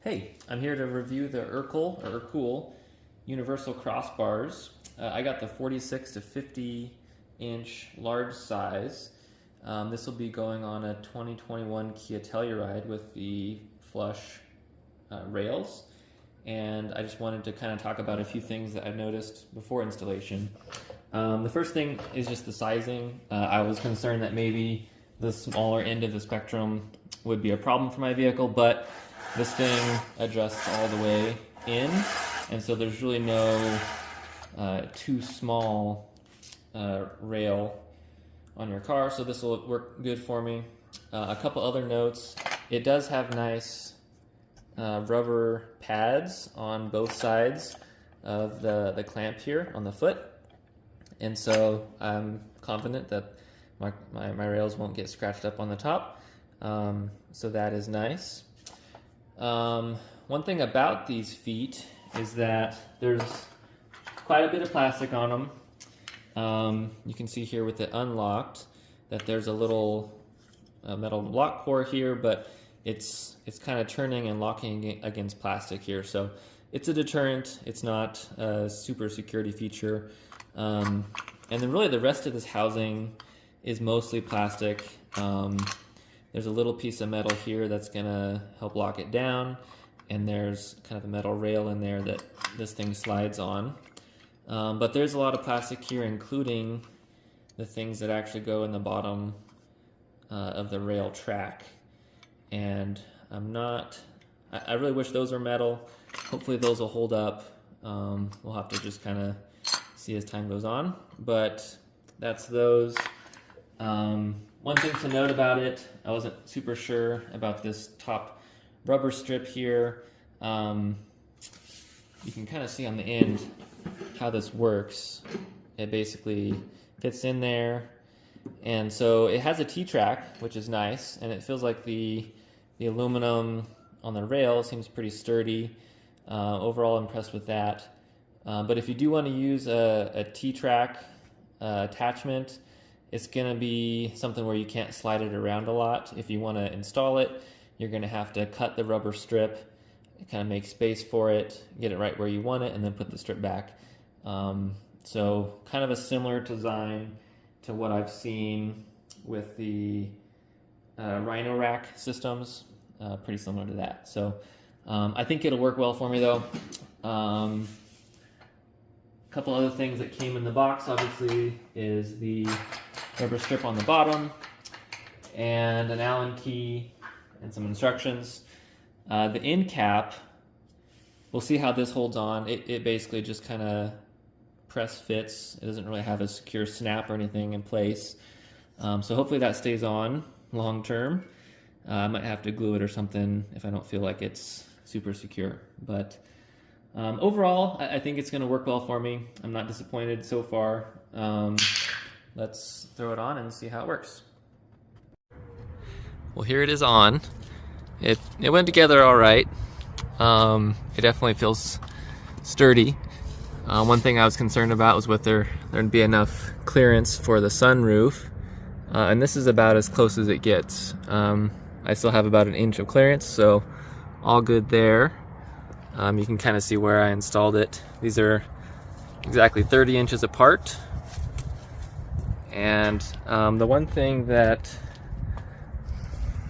Hey, I'm here to review the ERKUL universal crossbars. I got the 46 to 50 inch large size. This will be going on a 2021 Kia Telluride with the flush rails. And I just wanted to kind of talk about a few things that I've noticed before installation. The first thing is just the sizing. I was concerned that maybe the smaller end of the spectrum would be a problem for my vehicle, but this thing adjusts all the way in, and so there's really no too small rail on your car, so this will work good for me. A couple other notes: it does have nice rubber pads on both sides of the clamp here on the foot, and so I'm confident that my rails won't get scratched up on the top, so that is nice. One thing about these feet is that there's quite a bit of plastic on them. You can see here with it unlocked that there's a little metal lock core here, but it's kind of turning and locking against plastic here, so it's a deterrent. It's not a super security feature. And then really the rest of this housing is mostly plastic. There's a little piece of metal here that's gonna help lock it down, and there's kind of a metal rail in there that this thing slides on. But there's a lot of plastic here, including the things that actually go in the bottom of the rail track. And I really wish those were metal. Hopefully those will hold up. We'll have to just kind of see as time goes on, but that's those. One thing to note about it, I wasn't super sure about this top rubber strip here. You can kind of see on the end how this works. It basically fits in there, and so it has a T-track, which is nice, and it feels like the aluminum on the rail seems pretty sturdy. Overall impressed with that. But if you do want to use a T-track attachment, it's going to be something where you can't slide it around a lot. If you want to install it, you're going to have to cut the rubber strip, kind of make space for it, get it right where you want it, and then put the strip back. So kind of a similar design to what I've seen with the Rhino rack systems, pretty similar to that. So I think it'll work well for me though. A couple other things that came in the box, obviously, is the rubber strip on the bottom and an Allen key and some instructions. The end cap, we'll see how this holds on. It basically just kind of press fits. It doesn't really have a secure snap or anything in place. So hopefully that stays on long term. I might have to glue it or something if I don't feel like it's super secure. But overall, I think it's going to work well for me. I'm not disappointed so far. Let's throw it on and see how it works. Well, here it is on. It went together all right. It definitely feels sturdy. One thing I was concerned about was whether there'd be enough clearance for the sunroof, and this is about as close as it gets. I still have about 1 inch of clearance, so all good there. You can kind of see where I installed it. These are exactly 30 inches apart. And the one thing that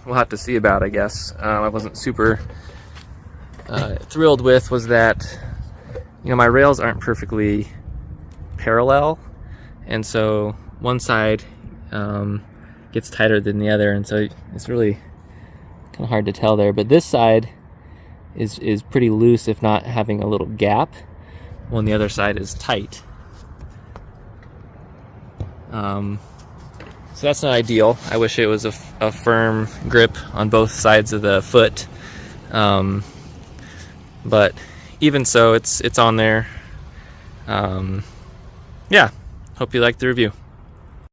we'll have to see about, I guess, I wasn't super thrilled with was that, my rails aren't perfectly parallel, and so one side gets tighter than the other, and so it's really kind of hard to tell there. But this side is pretty loose, if not having a little gap, while the other side is tight. So that's not ideal. I wish it was a firm grip on both sides of the foot. But even so, it's on there. Yeah, hope you liked the review.